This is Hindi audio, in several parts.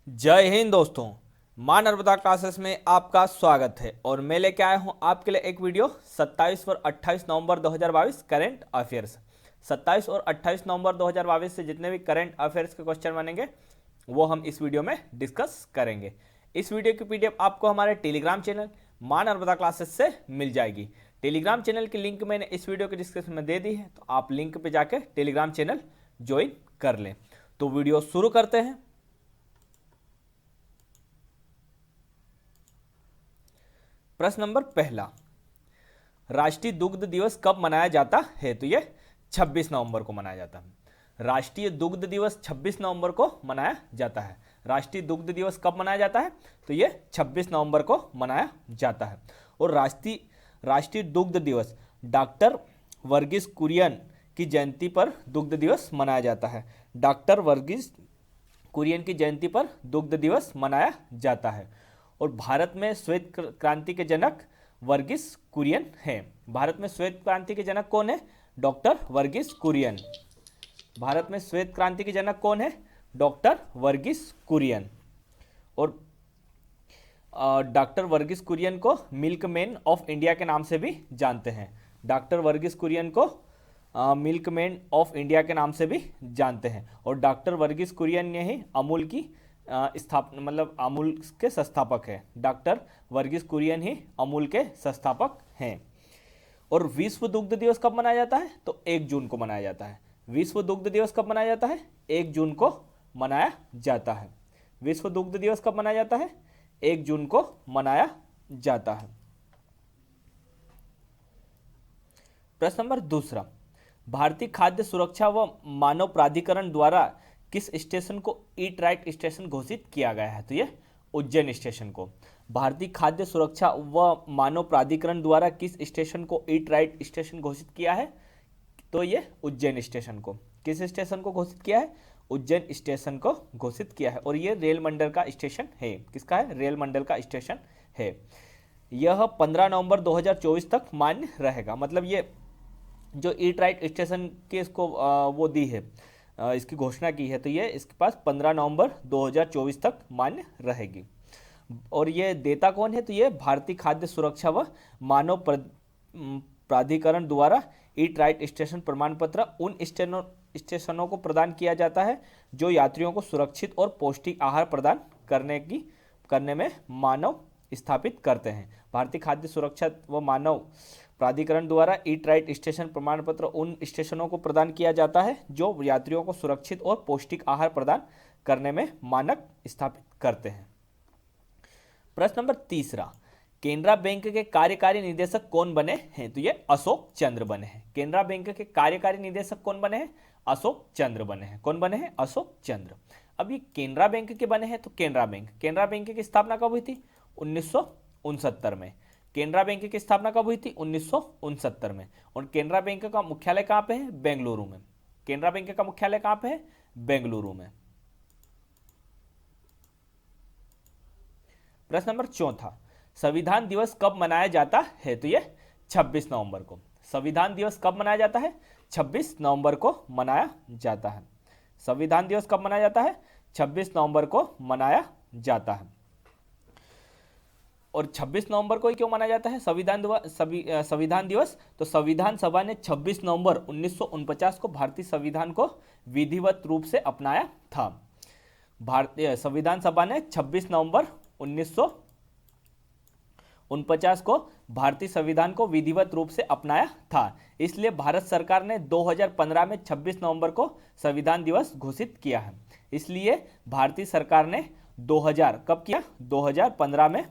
जय हिंद दोस्तों। मां नर्मदा क्लासेस में आपका स्वागत है और मैं लेके आया हूं आपके लिए एक वीडियो 27 और 28 नवंबर 2022 करंट अफेयर्स। 27 और 28 नवंबर 2022 से जितने भी करंट अफेयर्स के क्वेश्चन बनेंगे वो हम इस वीडियो में डिस्कस करेंगे। इस वीडियो की पीडीएफ आपको हमारे टेलीग्राम चैनल मां नर्मदा क्लासेस से मिल जाएगी। टेलीग्राम चैनल की लिंक मैंने इस वीडियो के डिस्क्रिप्शन में दे दी है, तो आप लिंक पे जाके टेलीग्राम चैनल ज्वाइन कर लें। तो वीडियो शुरू करते हैं। प्रश्न नंबर पहला, राष्ट्रीय दुग्ध दिवस कब मनाया जाता है? तो ये 26 नवंबर को मनाया जाता है। राष्ट्रीय दुग्ध दिवस 26 नवंबर को मनाया जाता है। राष्ट्रीय दुग्ध दिवस कब मनाया जाता है? तो ये 26 नवंबर को मनाया जाता है। और राष्ट्रीय दुग्ध दिवस डॉक्टर वर्गीस कुरियन की जयंती पर दुग्ध दिवस मनाया जाता है। डॉक्टर वर्गीस कुरियन की जयंती पर दुग्ध दिवस मनाया जाता है। और भारत में श्वेत क्रांति के जनक वर्गीस कुरियन हैं। भारत में श्वेत क्रांति के जनक कौन है? डॉक्टर वर्गीस कुरियन। भारत में श्वेत क्रांति के जनक कौन है? डॉक्टर वर्गीस कुरियन। और डॉक्टर वर्गीस कुरियन को मिल्कमैन ऑफ इंडिया के नाम से भी जानते हैं। डॉक्टर वर्गीस कुरियन को मिल्कमैन ऑफ इंडिया के नाम से भी जानते हैं। और डॉक्टर वर्गीस कुरियन ने ही अमूल की स्थापना मतलब अमूल के संस्थापक है। डॉक्टर वर्गीस कुरियन ही अमूल के संस्थापक हैं। और विश्व दुग्ध दिवस कब मनाया जाता है? तो 1 जून को मनाया जाता है। विश्व दुग्ध दिवस कब मनाया जाता है? 1 जून को मनाया जाता है। विश्व दुग्ध दिवस कब मनाया जाता है? 1 जून को मनाया जाता है। प्रश्न नंबर दूसरा, भारतीय खाद्य सुरक्षा व मानव प्राधिकरण द्वारा किस स्टेशन को ईट राइट स्टेशन घोषित किया गया है? तो ये उज्जैन स्टेशन को। भारतीय खाद्य सुरक्षा व मानव प्राधिकरण द्वारा किस स्टेशन को ईट राइट स्टेशन घोषित किया है? तो ये उज्जैन स्टेशन को। किस स्टेशन को घोषित किया है? उज्जैन स्टेशन को घोषित किया है। और ये रेल मंडल का स्टेशन है। किसका है? रेल मंडल का स्टेशन है। यह 15 नवंबर 2024 तक मान्य रहेगा। मतलब ये जो ईट राइट स्टेशन के इसको वो दी है, इसकी घोषणा की है, तो ये इसके पास 15 नवंबर 2024 तक मान्य रहेगी। और ये देता कौन है? तो ये भारतीय खाद्य सुरक्षा व मानव प्राधिकरण द्वारा ईट राइट स्टेशन प्रमाण पत्र उन स्टेशनों को प्रदान किया जाता है जो यात्रियों को सुरक्षित और पौष्टिक आहार प्रदान करने में मानव स्थापित करते हैं। भारतीय खाद्य सुरक्षा व मानव प्राधिकरण द्वारा ईट राइट स्टेशन प्रमाण पत्र उन स्टेशनों को प्रदान किया जाता है जो यात्रियों को सुरक्षित और पौष्टिक आहार प्रदान करने में मानक स्थापित करते हैं। प्रश्न नंबर तीसरा, केनरा बैंक के कार्यकारी निदेशक कौन बने हैं? तो ये अशोक चंद्र बने हैं। केनरा बैंक के कार्यकारी निदेशक कौन बने हैं? अशोक चंद्र बने हैं। कौन बने हैं? अशोक चंद्र। अब ये केनरा बैंक के बने हैं, तो केनरा बैंक की स्थापना कब हुई थी? 1969 में। केनरा बैंक की स्थापना कब हुई थी? 1969 में। और केनरा बैंक का मुख्यालय कहाँ पे है? बेंगलुरु में। केनरा बैंक का मुख्यालय कहाँ पे है? बेंगलुरु में। प्रश्न नंबर चौथा, संविधान दिवस कब मनाया जाता है? तो ये 26 नवंबर को। संविधान दिवस कब मनाया जाता है? 26 नवंबर को मनाया जाता है। संविधान दिवस कब मनाया जाता है? 26 नवंबर को मनाया जाता है। और 26 नवंबर को ही क्यों मनाया जाता है संविधान दिवस? तो संविधान सभा ने 26 नवंबर 1949 को भारतीय संविधान को विधिवत रूप से अपनाया था। भारतीय संविधान सभा ने 26 नवंबर 1949 को भारतीय संविधान को विधिवत रूप से अपनाया था। इसलिए भारत सरकार ने 2015 में 26 नवंबर को संविधान दिवस घोषित किया है। इसलिए भारतीय सरकार ने 2000 कब किया? 2015 में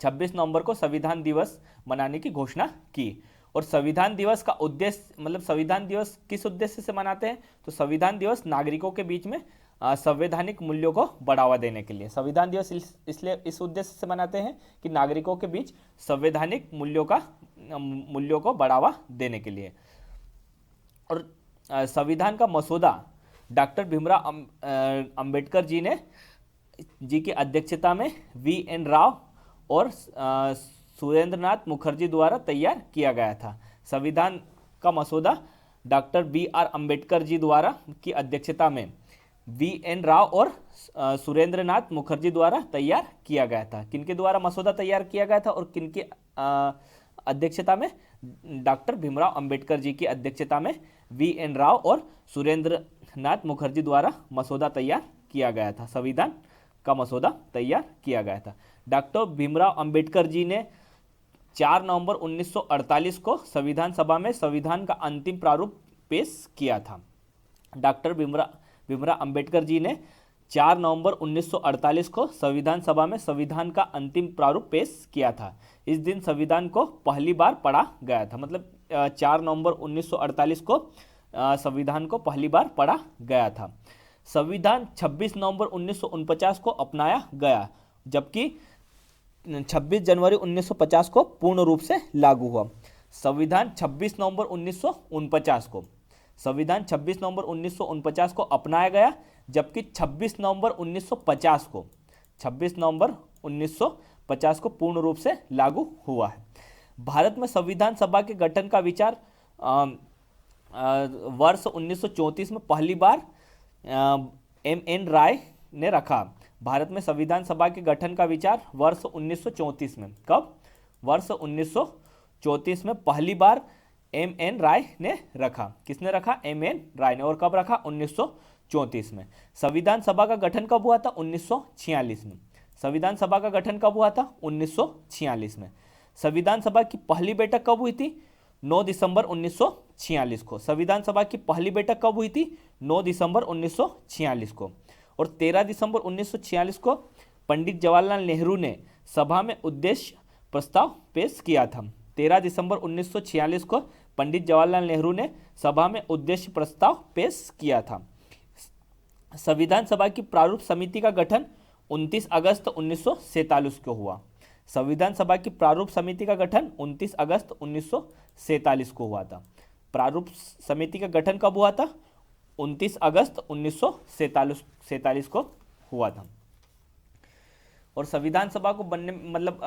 26 नवंबर को संविधान दिवस मनाने की घोषणा की। और संविधान दिवस का उद्देश्य मतलब संविधान दिवस किस उद्देश्य से मनाते हैं? तो संविधान दिवस नागरिकों के बीच में संवैधानिक मूल्यों को बढ़ावा देने के लिए। संविधान दिवस इसलिए इस उद्देश्य से मनाते हैं कि नागरिकों के बीच संवैधानिक मूल्यों को बढ़ावा देने के लिए। और संविधान का मसौदा डॉक्टर भीमराव अंबेडकर जी की अध्यक्षता में VN राव और सुरेंद्रनाथ मुखर्जी द्वारा तैयार किया गया था। संविधान का मसौदा डॉक्टर BR अंबेडकर जी द्वारा की अध्यक्षता में V.N. राव और सुरेंद्र नाथ मुखर्जी द्वारा तैयार किया गया था। किनके द्वारा मसौदा तैयार किया गया था और किनकी अध्यक्षता में? डॉक्टर भीमराव अंबेडकर जी की अध्यक्षता में V.N. राव और सुरेंद्र नाथ मुखर्जी द्वारा मसौदा तैयार किया गया था। संविधान का मसौदा तैयार किया गया था। डॉक्टर भीमराव अंबेडकर जी ने 4 नवंबर 1948 को संविधान सभा में संविधान का अंतिम प्रारूप पेश किया था। डॉक्टर भीमराव अंबेडकर जी ने 4 नवंबर 1948 को संविधान सभा में संविधान का अंतिम प्रारूप पेश किया था। इस दिन संविधान को पहली बार पढ़ा गया था। मतलब 4 नवंबर 1948 को संविधान को पहली बार पढ़ा गया था। संविधान 26 नवंबर 1949 को अपनाया गया, जबकि 26 जनवरी 1950 को पूर्ण रूप से लागू हुआ। संविधान 26 नवंबर 1949 को संविधान 26 नवंबर 1949 को अपनाया गया, जबकि 26 नवंबर 1950 को 26 नवंबर 1950 को पूर्ण रूप से लागू हुआ है। भारत में संविधान सभा के गठन का विचार वर्ष 1934 में पहली बार M.N. राय ने रखा। भारत में संविधान सभा के गठन का विचार वर्ष 1934 में, कब? वर्ष 1934 में पहली बार M.N. राय ने रखा। किसने रखा? M.N. राय ने। और कब रखा? 1934 में। संविधान सभा का गठन कब हुआ था? 1946 में। संविधान सभा का गठन कब हुआ था? 1946 में। संविधान सभा की पहली बैठक कब हुई थी? 9 दिसंबर 1946 को। संविधान सभा की पहली बैठक कब हुई थी? 9 दिसंबर 1946 को। और 13 दिसंबर 1946 को पंडित जवाहरलाल नेहरू ने सभा में उद्देश्य प्रस्ताव पेश किया था। 13 दिसंबर 1946 को पंडित जवाहरलाल नेहरू ने सभा में उद्देश्य प्रस्ताव पेश किया था। संविधान सभा की प्रारूप समिति का गठन 29 अगस्त 1947 को हुआ। संविधान सभा की प्रारूप समिति का गठन 29 अगस्त 1947 को हुआ था। प्रारूप समिति का गठन कब हुआ था? 29 अगस्त 1947 को हुआ था। और संविधान सभा को बनने मतलब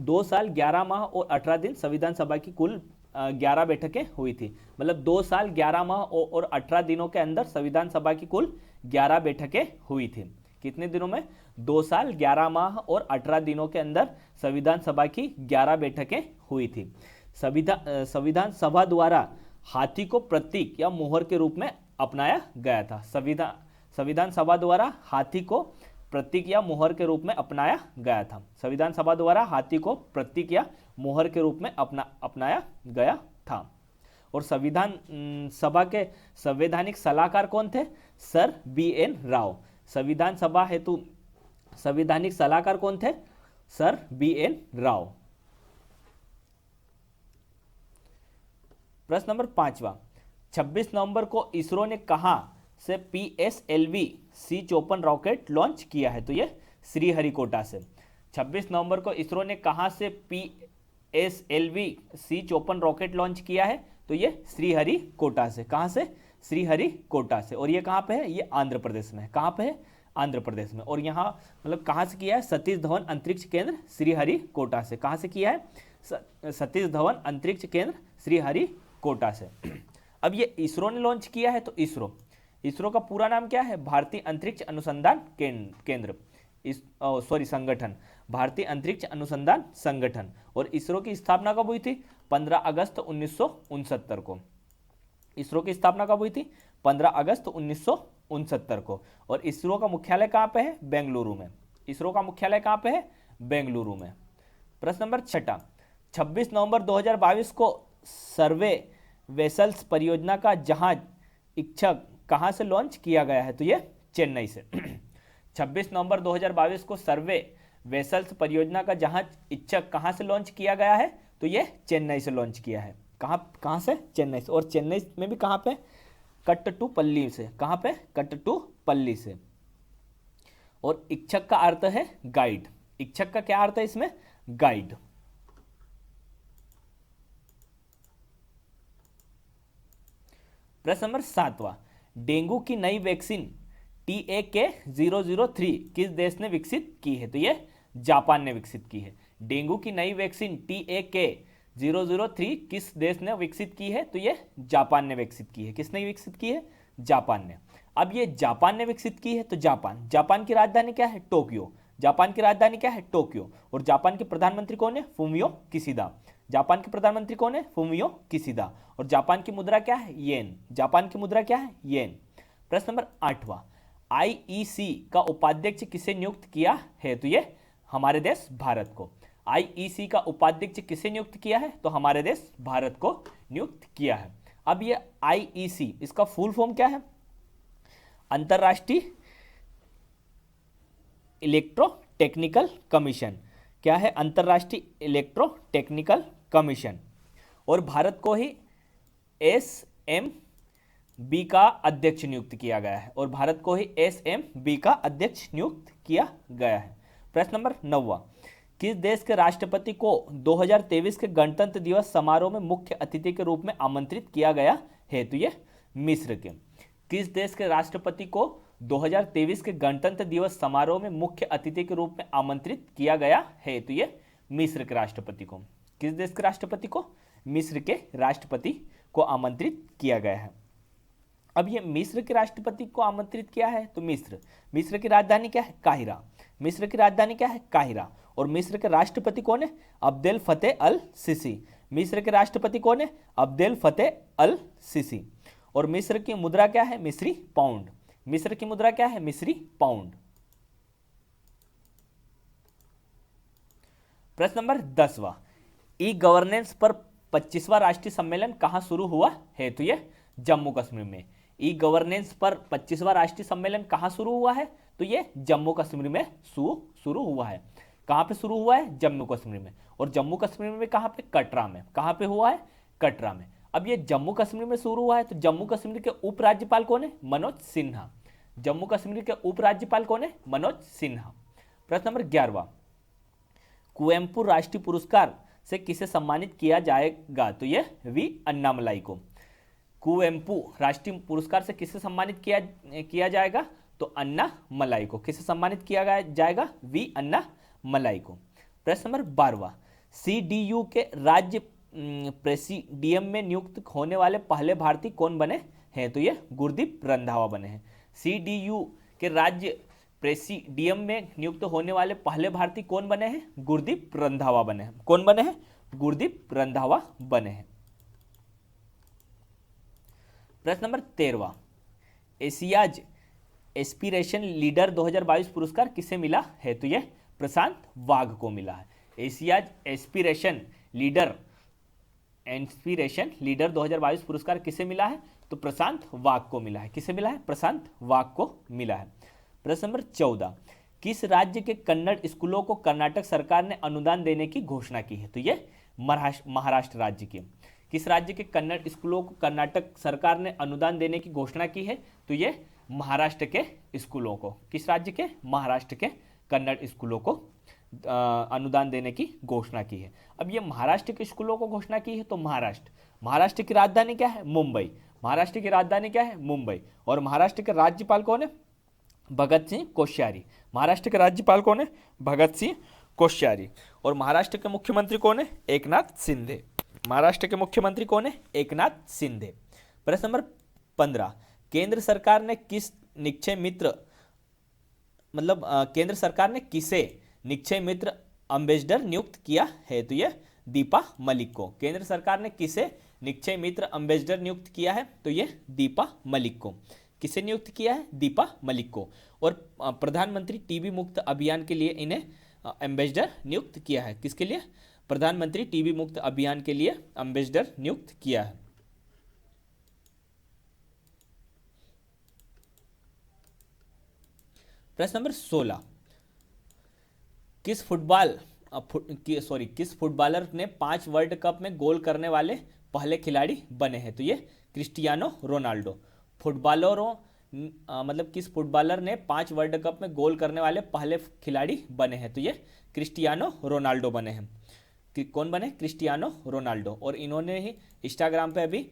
2 साल 11 माह और 18 दिन संविधान सभा की कुल 11 बैठकें हुई थी। मतलब 2 साल 11 माह और 18 दिनों के अंदर संविधान सभा की कुल 11 बैठकें हुई थी। कितने दिनों में? 2 साल 11 माह और 18 दिनों के अंदर संविधान सभा की 11 बैठकें हुई थी। संविधान सभा द्वारा हाथी को प्रतीक या मोहर के रूप में अपनाया गया था। संविधान सभा द्वारा हाथी को प्रतीक या मोहर के रूप में अपनाया गया था। संविधान सभा द्वारा हाथी को प्रतीक या मोहर के रूप में अपनाया गया था। और संविधान सभा के संवैधानिक सलाहकार कौन थे? Sir B.N. राव। संविधान सभा हेतु संवैधानिक सलाहकार कौन थे? Sir B.N. राव। प्रश्न नंबर 5वां, 26 नवंबर को इसरो ने कहां से PSLV C54 रॉकेट लॉन्च किया है? तो ये श्रीहरिकोटा से। 26 नवंबर को इसरो ने कहां से PSLV C54 रॉकेट लॉन्च किया है? तो ये श्रीहरिकोटा से। कहां से? श्रीहरिकोटा से। और ये कहां पे है? ये आंध्र प्रदेश में है। कहां पे है? आंध्र प्रदेश में। और यहाँ मतलब कहां से किया है? सतीश धवन अंतरिक्ष केंद्र श्रीहरिकोटा से। कहां से किया है? सतीश धवन अंतरिक्ष केंद्र श्रीहरिकोटा से। अब ये इसरो ने लॉन्च किया है, तो इसरो का पूरा नाम क्या है? भारतीय अंतरिक्ष अनुसंधान केंद्र संगठन, भारतीय अंतरिक्ष अनुसंधान संगठन। और इसरो की स्थापना कब हुई थी? 15 अगस्त 1969 को। इसरो की स्थापना कब हुई थी? 15 अगस्त 1969 को। और इसरो का मुख्यालय कहाँ पे है? बेंगलुरु में। इसरो का मुख्यालय कहाँ पे है? बेंगलुरु में। प्रश्न नंबर 6, 26 नवंबर 2022 को सर्वे वेसल्स परियोजना का जहाज इच्छक कहां से लॉन्च किया गया है? तो ये चेन्नई से। 26 नवंबर 2022 को सर्वे वेसल्स परियोजना का जहाज इच्छक कहां से लॉन्च किया गया है? तो ये चेन्नई से लॉन्च किया है। कहां से? चेन्नई से। और चेन्नई में भी कहां पे? कट्टुपल्ली से। कहां पे? कट्टुपल्ली से। और इच्छक का अर्थ है गाइड। इच्छक का क्या अर्थ है इसमें? गाइड। प्रश्न नंबर 7वां, डेंगू की नई वैक्सीन TAK-003 किस देश ने विकसित की है? तो ये जापान ने विकसित की है। डेंगू की नई वैक्सीन TAK-003 किस देश ने विकसित की है? तो ये जापान ने विकसित की है। किसने विकसित की है? जापान ने। अब ये जापान ने विकसित की है, तो जापान की राजधानी क्या है? टोक्यो। जापान की राजधानी क्या है? टोक्यो। और जापान के प्रधानमंत्री कौन है? Fumio Kishida. जापान के प्रधानमंत्री कौन है? Fumio Kishida. और जापान की मुद्रा क्या है? येन। जापान की मुद्रा क्या है? येन। प्रश्न नंबर 8वां, आईईसी का उपाध्यक्ष किसे नियुक्त किया है? तो ये हमारे देश भारत को। आईईसी का उपाध्यक्ष किसे नियुक्त किया है? तो हमारे देश भारत को नियुक्त किया है। अब ये आईईसी, इसका फुल फॉर्म क्या है? अंतरराष्ट्रीय इलेक्ट्रो टेक्निकल कमीशन। क्या है? अंतरराष्ट्रीय इलेक्ट्रो टेक्निकल कमीशन। और भारत को ही एसएमबी का अध्यक्ष नियुक्त किया गया है। और भारत को ही एसएमबी का अध्यक्ष नियुक्त किया गया है। प्रश्न नंबर 9वां, किस देश के राष्ट्रपति को 2023 के गणतंत्र दिवस समारोह में मुख्य अतिथि के रूप में आमंत्रित किया गया है? तो ये मिस्र के। किस देश के राष्ट्रपति को 2023 के गणतंत्र दिवस समारोह में मुख्य अतिथि के रूप में आमंत्रित किया गया है? तो ये मिस्र के राष्ट्रपति को। किस देश के राष्ट्रपति को? मिस्र के राष्ट्रपति को आमंत्रित किया गया है। अब ये मिस्र के राष्ट्रपति को आमंत्रित किया है, तो मिस्र की राजधानी क्या है? काहिरा। मिस्र की राजधानी क्या है? काहिरा। और मिस्र के राष्ट्रपति कौन है? अब्देल फतेह अल सीसी। मिस्र के राष्ट्रपति कौन है? अब्देल फतेह अल सीसी। और मिस्र की मुद्रा क्या है? मिस्री पाउंड। मिस्र की मुद्रा क्या है? मिस्री पाउंड। प्रश्न नंबर 10वां, ई गवर्नेंस पर 25वां राष्ट्रीय सम्मेलन कहां शुरू हुआ है? तो यह जम्मू कश्मीर में। ई गवर्नेंस पर 25वां राष्ट्रीय सम्मेलन कहां शुरू हुआ है? तो यह जम्मू कश्मीर में शुरू हुआ है। कहां पे शुरू हुआ है? जम्मू कश्मीर में। और जम्मू कश्मीर में कहां पे? कटरा में। कहां पे हुआ है? कटरा में। अब ये जम्मू कश्मीर में शुरू हुआ है, तो जम्मू कश्मीर के उपराज्यपाल कौन है? मनोज सिन्हा। जम्मू कश्मीर के उपराज्यपाल कौन है? मनोज सिन्हा। प्रश्न नंबर 11वां, कुवेम्पु राष्ट्रीय पुरस्कार से किसे सम्मानित किया जाएगा? तो यह वी अन्नामलाई को। कुवेम्पु राष्ट्रीय पुरस्कार से किसे सम्मानित किया जाएगा? तो अन्नामलाई को। किसे सम्मानित किया जाएगा? वी अन्नामलाई को। प्रश्न नंबर 12वां, सीडीयू के राज्य प्रेसिडियम में नियुक्त होने वाले पहले भारतीय कौन बने हैं? तो ये गुरदीप रंधावा बने हैं। सीडीयू के राज्य प्रेसिडियम में नियुक्त होने वाले पहले भारतीय कौन बने हैं? गुरदीप रंधावा बने हैं। कौन बने हैं? गुरदीप रंधावा बने हैं। प्रश्न नंबर 13वां, एशियाज एस्पिरेशन लीडर 2022 पुरस्कार किसे मिला है? तो यह प्रशांत वाघ को मिला है। एशियाज एस्पिरेशन लीडर 2022 पुरस्कार किसे मिला है? तो प्रशांत वाघ को मिला है। किसे मिला है? प्रशांत वाघ को मिला है। प्रश्न नंबर 14, किस राज्य के कन्नड़ स्कूलों को कर्नाटक सरकार ने अनुदान देने की घोषणा की है? तो ये महाराष्ट्र राज्य के। किस राज्य के कन्नड़ स्कूलों को कर्नाटक सरकार ने अनुदान देने की घोषणा की है? तो ये महाराष्ट्र के स्कूलों को। किस राज्य के? महाराष्ट्र के कन्नड़ स्कूलों को अनुदान देने की घोषणा की है। अब ये महाराष्ट्र के स्कूलों को घोषणा की है, तो महाराष्ट्र की राजधानी क्या है? मुंबई। महाराष्ट्र की राजधानी क्या है? मुंबई। और महाराष्ट्र के राज्यपाल कौन है? भगत सिंह कोश्यारी। महाराष्ट्र के राज्यपाल कौन है? भगत सिंह कोश्यारी। और महाराष्ट्र के मुख्यमंत्री कौन है? एकनाथ शिंदे। महाराष्ट्र के मुख्यमंत्री कौन है? एकनाथ शिंदे। प्रश्न नंबर 15, केंद्र सरकार ने किस निक्षय मित्र केंद्र सरकार ने किसे निक्षय मित्र एम्बेसडर नियुक्त किया है? तो यह दीपा मलिक को। केंद्र सरकार ने किसे निक्षय मित्र एम्बेसडर नियुक्त किया है? तो यह दीपा मलिक को। किसे नियुक्त किया है? दीपा मलिक को। और प्रधानमंत्री टीबी मुक्त अभियान के लिए इन्हें एम्बेसडर नियुक्त किया है। किसके लिए? प्रधानमंत्री टीबी मुक्त अभियान के लिए एम्बेसडर नियुक्त किया है। प्रश्न नंबर 16, किस फुटबॉलर ने 5 वर्ल्ड कप में गोल करने वाले पहले खिलाड़ी बने हैं? तो ये क्रिस्टियानो रोनाल्डो। किस फुटबॉलर ने 5 वर्ल्ड कप में गोल करने वाले पहले खिलाड़ी बने हैं? तो ये क्रिस्टियानो रोनाल्डो बने हैं। कौन बने? Cristiano Ronaldo. और इन्होंने ही इंस्टाग्राम पे अभी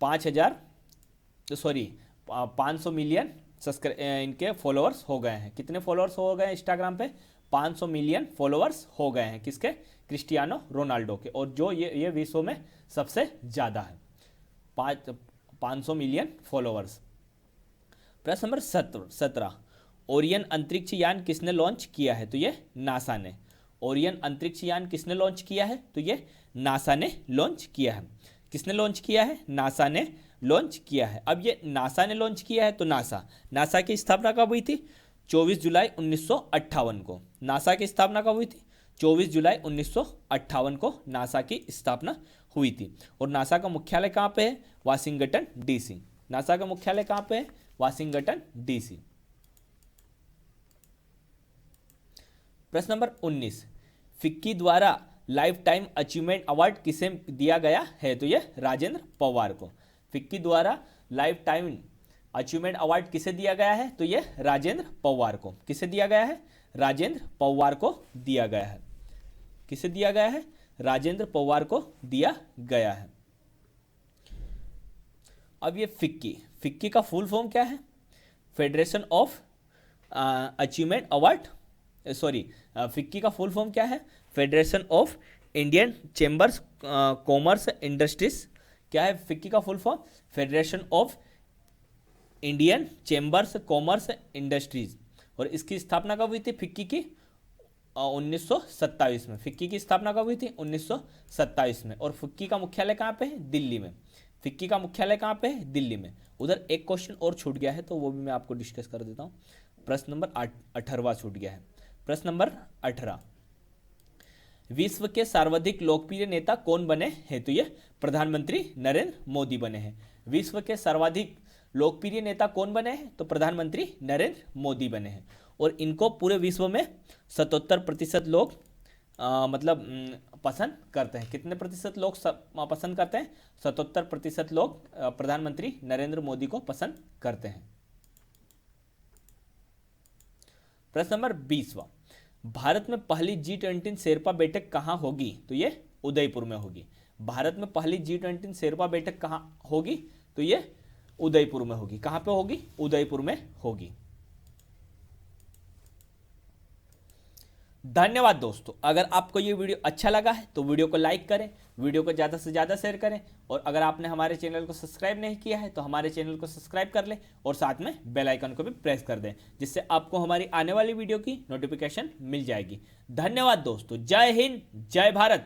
500 मिलियन इनके फॉलोअर्स हो गए हैं। कितने फॉलोअर्स हो गए इंस्टाग्राम पे? 500 मिलियन फॉलोअर्स हो गए हैं। किसके? क्रिस्टियानो रोनाल्डो के। और जो ये विश्व में सबसे ज़्यादा है, 500 मिलियन फॉलोअर्स। प्रश्न नंबर 17, ओरियन अंतरिक्ष यान किसने लॉन्च किया है? तो ये नासा ने। ओरियन अंतरिक्ष यान किसने लॉन्च किया है? तो ये नासा ने लॉन्च किया है। किसने लॉन्च किया है? नासा ने लॉन्च किया है। अब ये नासा ने लॉन्च किया है तो नासा की स्थापना कब हुई थी? 24 जुलाई 1958 को। नासा की स्थापना कब हुई थी? 24 जुलाई 1958 को नासा की स्थापना हुई थी। और नासा का मुख्यालय कहाँ पे है? Washington DC. नासा का मुख्यालय कहाँ पे है? Washington DC. प्रश्न नंबर 19, फिक्की द्वारा लाइफ टाइम अचीवमेंट अवार्ड किसे दिया गया है? तो यह राजेंद्र पवार को। फिक्की द्वारा लाइफ टाइम अचीवमेंट अवार्ड किसे दिया गया है? तो यह राजेंद्र पवार को। किसे दिया गया है? राजेंद्र पवार को दिया गया है। किसे दिया गया है? राजेंद्र पवार को दिया गया है। अब ये फिक्की का फुल फॉर्म क्या है? Federation of achievement award, sorry, FICCI का फुल फॉर्म क्या है? Federation of Indian chambers commerce industries. क्या है फिक्की का full form? Federation of Indian chambers commerce industries. और इसकी स्थापना कब हुई थी फिक्की की? 1927 में। फिक्की की स्थापना कब हुई थी? 1927 में। और फिक्की का मुख्यालय कहाँ पे है? दिल्ली में। फिक्की का मुख्यालय कहाँ पे है? दिल्ली में। उधर एक क्वेश्चन और छूट गया है तो वो भी मैं आपको डिस्कस कर देता हूँ। प्रश्न नंबर 18वां छूट गया है। प्रश्न नंबर 18, विश्व के सर्वाधिक लोकप्रिय नेता कौन बने हैं? तो ये प्रधानमंत्री नरेंद्र मोदी बने हैं। विश्व के सर्वाधिक लोकप्रिय नेता कौन बने हैं? तो प्रधानमंत्री नरेंद्र मोदी बने हैं। और इनको पूरे विश्व में 77% लोग पसंद करते हैं। कितने प्रतिशत लोग पसंद करते हैं? 77% लोग प्रधानमंत्री नरेंद्र मोदी को पसंद करते हैं। प्रश्न नंबर 20वां, भारत में पहली G20 शेरपा बैठक कहाँ होगी? तो ये उदयपुर में होगी। भारत में पहली G20 शेरपा बैठक कहाँ होगी? तो ये उदयपुर में होगी। कहाँ पे होगी? उदयपुर में होगी। धन्यवाद दोस्तों। अगर आपको ये वीडियो अच्छा लगा है तो वीडियो को लाइक करें, वीडियो को ज़्यादा से ज़्यादा शेयर करें, और अगर आपने हमारे चैनल को सब्सक्राइब नहीं किया है तो हमारे चैनल को सब्सक्राइब कर लें और साथ में बेल आइकन को भी प्रेस कर दें, जिससे आपको हमारी आने वाली वीडियो की नोटिफिकेशन मिल जाएगी। धन्यवाद दोस्तों। जय हिंद, जय भारत।